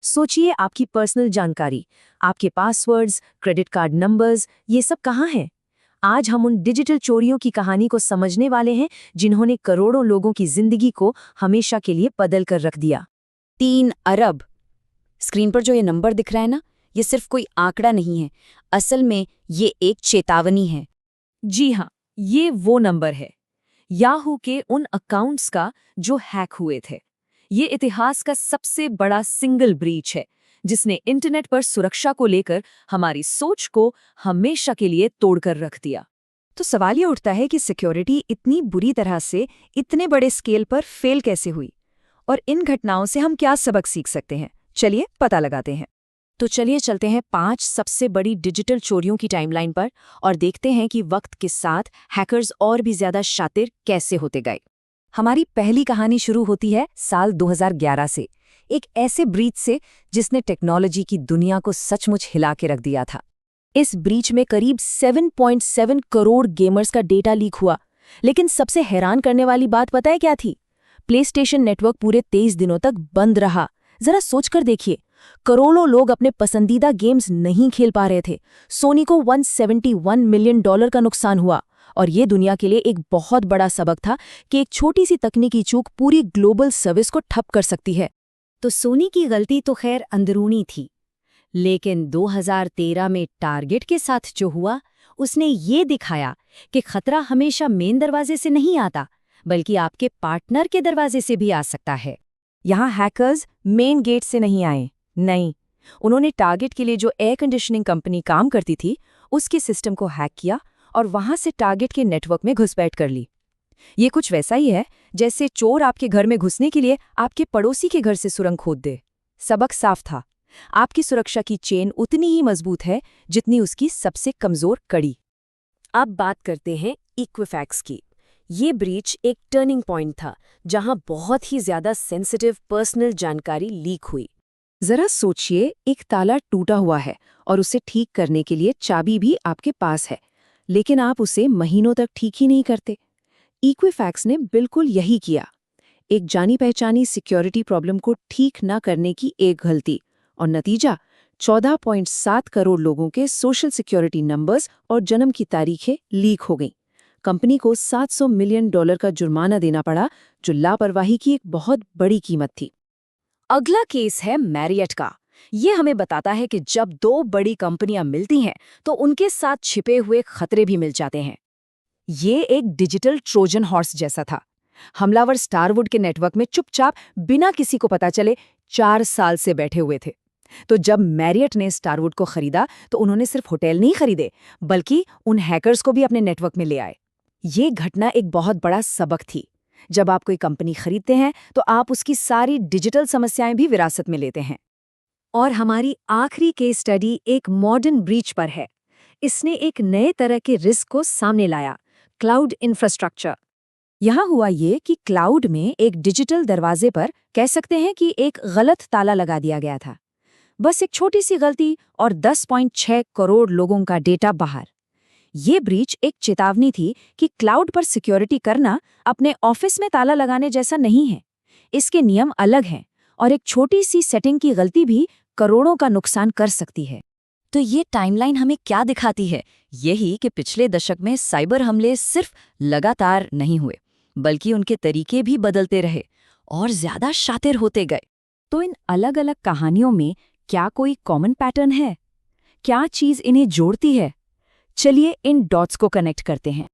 सोचिए, आपकी पर्सनल जानकारी, आपके पासवर्ड्स, क्रेडिट कार्ड नंबर्स, ये सब कहाँ हैं? आज हम उन डिजिटल चोरियों की कहानी को समझने वाले हैं जिन्होंने करोड़ों लोगों की जिंदगी को हमेशा के लिए बदल कर रख दिया। 3 अरब। स्क्रीन पर जो ये नंबर दिख रहा है ना, ये सिर्फ कोई आंकड़ा नहीं है। असल में ये एक चेतावनी है। जी हाँ, ये वो नंबर है, याहू के उन अकाउंट्स का जो हैक हुए थे। ये इतिहास का सबसे बड़ा सिंगल ब्रीच है, जिसने इंटरनेट पर सुरक्षा को लेकर हमारी सोच को हमेशा के लिए तोड़कर रख दिया। तो सवाल ये उठता है कि सिक्योरिटी इतनी बुरी तरह से इतने बड़े स्केल पर फेल कैसे हुई, और इन घटनाओं से हम क्या सबक सीख सकते हैं। चलिए पता लगाते हैं। तो चलिए चलते हैं 5 सबसे बड़ी डिजिटल चोरियों की टाइमलाइन पर और देखते हैं कि वक्त के साथ हैकर्स और भी ज्यादा शातिर कैसे होते गए। हमारी पहली कहानी शुरू होती है साल 2011 से, एक ऐसे ब्रीच से जिसने टेक्नोलॉजी की दुनिया को सचमुच हिला के रख दिया था। इस ब्रीच में करीब 7.7 करोड़ गेमर्स का डेटा लीक हुआ। लेकिन सबसे हैरान करने वाली बात पता है क्या थी? प्लेस्टेशन नेटवर्क पूरे 23 दिनों तक बंद रहा। जरा सोचकर देखिए, करोड़ों लोग अपने पसंदीदा गेम्स नहीं खेल पा रहे थे। सोनी को $171 मिलियन का नुकसान हुआ। और ये दुनिया के लिए एक बहुत बड़ा सबक था कि एक छोटी सी तकनीकी चूक पूरी ग्लोबल सर्विस को ठप कर सकती है। तो सोनी की गलती तो खैर अंदरूनी थी, लेकिन 2013 में टारगेट के साथ जो हुआ, उसने ये दिखाया कि खतरा हमेशा मेन दरवाजे से नहीं आता, बल्कि आपके पार्टनर के दरवाजे से भी आ सकता है। यहाँ हैकर्स मेन गेट से नहीं आए, नहीं, उन्होंने टारगेट के लिए जो एयर कंडीशनिंग कंपनी काम करती थी, उसके सिस्टम को हैक किया और वहां से टारगेट के नेटवर्क में घुसपैठ कर ली। ये कुछ वैसा ही है जैसे चोर आपके घर में घुसने के लिए आपके पड़ोसी के घर से सुरंग खोद दे। सबक साफ था, आपकी सुरक्षा की चेन उतनी ही मजबूत है जितनी उसकी सबसे कमजोर कड़ी। अब बात करते हैं इक्विफैक्स की। ये ब्रीच एक टर्निंग पॉइंट था जहां बहुत ही ज्यादा सेंसिटिव पर्सनल जानकारी लीक हुई। जरा सोचिए, एक ताला टूटा हुआ है और उसे ठीक करने के लिए चाबी भी आपके पास है, लेकिन आप उसे महीनों तक ठीक ही नहीं करते। इक्विफैक्स ने बिल्कुल यही किया। एक जानी पहचानी सिक्योरिटी प्रॉब्लम को ठीक न करने की एक गलती, और नतीजा 14.7 करोड़ लोगों के सोशल सिक्योरिटी नंबर्स और जन्म की तारीखें लीक हो गईं। कंपनी को $700 मिलियन का जुर्माना देना पड़ा, जो लापरवाही की एक बहुत बड़ी कीमत थी। अगला केस है मैरियट का। ये हमें बताता है कि जब दो बड़ी कंपनियां मिलती हैं तो उनके साथ छिपे हुए खतरे भी मिल जाते हैं। ये एक डिजिटल ट्रोजन हॉर्स जैसा था। हमलावर स्टारवुड के नेटवर्क में चुपचाप बिना किसी को पता चले 4 साल से बैठे हुए थे। तो जब मैरियट ने स्टारवुड को खरीदा तो उन्होंने सिर्फ होटल नहीं खरीदे, बल्कि उन हैकर्स को भी अपने नेटवर्क में ले आए। ये घटना एक बहुत बड़ा सबक थी। जब आप कोई कंपनी खरीदते हैं तो आप उसकी सारी डिजिटल समस्याएं भी विरासत में लेते हैं। और हमारी आखिरी केस स्टडी एक मॉडर्न ब्रीच पर है। इसने एक नए तरह के रिस्क को सामने लाया, क्लाउड इंफ्रास्ट्रक्चर। यहाँ हुआ ये कि क्लाउड में एक डिजिटल दरवाजे पर कह सकते हैं कि एक गलत ताला लगा दिया गया था। बस एक छोटी सी गलती और 10.6 करोड़ लोगों का डेटा बाहर। ये ब्रीच एक चेतावनी थी कि क्लाउड पर सिक्योरिटी करना अपने ऑफिस में ताला लगाने जैसा नहीं है। इसके नियम अलग हैं और एक छोटी सी सेटिंग की गलती भी करोड़ों का नुकसान कर सकती है। तो ये टाइमलाइन हमें क्या दिखाती है? यही कि पिछले दशक में साइबर हमले सिर्फ लगातार नहीं हुए, बल्कि उनके तरीके भी बदलते रहे और ज्यादा शातिर होते गए। तो इन अलग अलग कहानियों में क्या कोई कॉमन पैटर्न है? क्या चीज इन्हें जोड़ती है? चलिए इन डॉट्स को कनेक्ट करते हैं।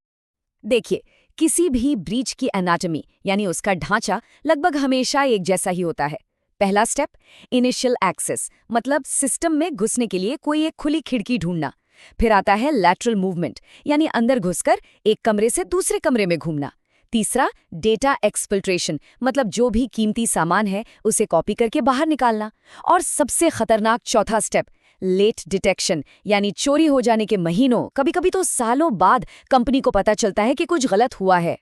देखिए, किसी भी ब्रीच की एनाटॉमी यानी उसका ढांचा लगभग हमेशा एक जैसा ही होता है। पहला स्टेप, इनिशियल एक्सेस, मतलब सिस्टम में घुसने के लिए कोई एक खुली खिड़की ढूंढना। फिर आता है लैटरल मूवमेंट, यानी अंदर घुसकर एक कमरे से दूसरे कमरे में घूमना। तीसरा, डेटा एक्सफिल्ट्रेशन, मतलब जो भी कीमती सामान है उसे कॉपी करके बाहर निकालना। और सबसे खतरनाक चौथा स्टेप, लेट डिटेक्शन, यानी चोरी हो जाने के महीनों, कभी कभी तो सालों बाद कंपनी को पता चलता है कि कुछ गलत हुआ है।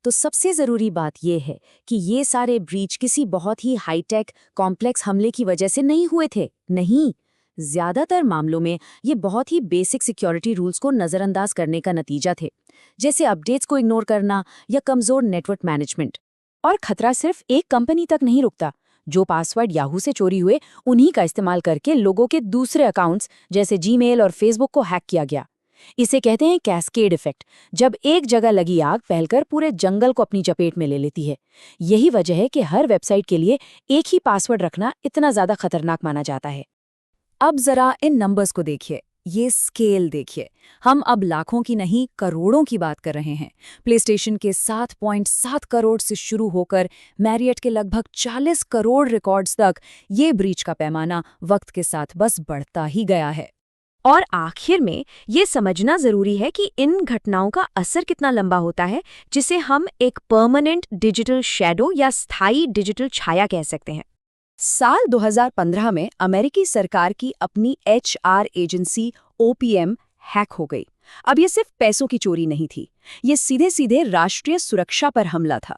तो सबसे ज़रूरी बात यह है कि ये सारे ब्रीच किसी बहुत ही हाईटेक कॉम्प्लेक्स हमले की वजह से नहीं हुए थे। नहीं, ज़्यादातर मामलों में ये बहुत ही बेसिक सिक्योरिटी रूल्स को नज़रअंदाज करने का नतीजा थे, जैसे अपडेट्स को इग्नोर करना या कमज़ोर नेटवर्क मैनेजमेंट। और खतरा सिर्फ एक कंपनी तक नहीं रुकता। जो पासवर्ड याहू से चोरी हुए उन्हीं का इस्तेमाल करके लोगों के दूसरे अकाउंट्स जैसे जीमेल और फेसबुक को हैक किया गया। इसे कहते हैं कैस्केड इफेक्ट, जब एक जगह लगी आग फैलकर पूरे जंगल को अपनी चपेट में ले लेती है। यही वजह है कि हर वेबसाइट के लिए एक ही पासवर्ड रखना इतना ज्यादा खतरनाक माना जाता है। अब जरा इन नंबर्स को देखिए, ये स्केल देखिए। हम अब लाखों की नहीं करोड़ों की बात कर रहे हैं। प्लेस्टेशन के 7.7 करोड़ से शुरू होकर मैरियट के लगभग 40 करोड़ रिकॉर्ड्स तक ये ब्रीच का पैमाना वक्त के साथ बस बढ़ता ही गया है। और आखिर में ये समझना जरूरी है कि इन घटनाओं का असर कितना लंबा होता है, जिसे हम एक परमानेंट डिजिटल शैडो या स्थायी डिजिटल छाया कह सकते हैं। साल 2015 में अमेरिकी सरकार की अपनी HR एजेंसी OPM हैक हो गई। अब ये सिर्फ पैसों की चोरी नहीं थी, ये सीधे सीधे राष्ट्रीय सुरक्षा पर हमला था।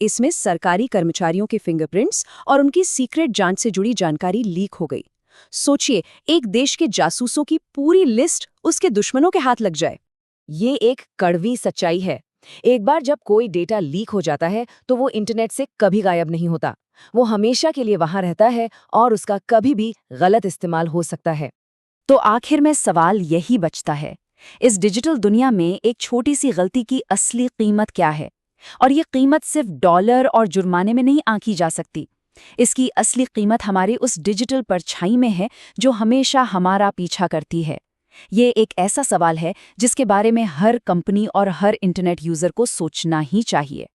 इसमें सरकारी कर्मचारियों के फिंगरप्रिंट्स और उनकी सीक्रेट जांच से जुड़ी जानकारी लीक हो गई। सोचिए, एक देश के जासूसों की पूरी लिस्ट उसके दुश्मनों के हाथ लग जाए। ये एक कड़वी सच्चाई है। एक बार जब कोई डेटा लीक हो जाता है तो वो इंटरनेट से कभी गायब नहीं होता। वो हमेशा के लिए वहां रहता है और उसका कभी भी गलत इस्तेमाल हो सकता है। तो आखिर में सवाल यही बचता है, इस डिजिटल दुनिया में एक छोटी सी गलती की असली कीमत क्या है? और ये कीमत सिर्फ डॉलर और जुर्माने में नहीं आंकी जा सकती। इसकी असली कीमत हमारे उस डिजिटल परछाई में है जो हमेशा हमारा पीछा करती है। ये एक ऐसा सवाल है जिसके बारे में हर कंपनी और हर इंटरनेट यूजर को सोचना ही चाहिए।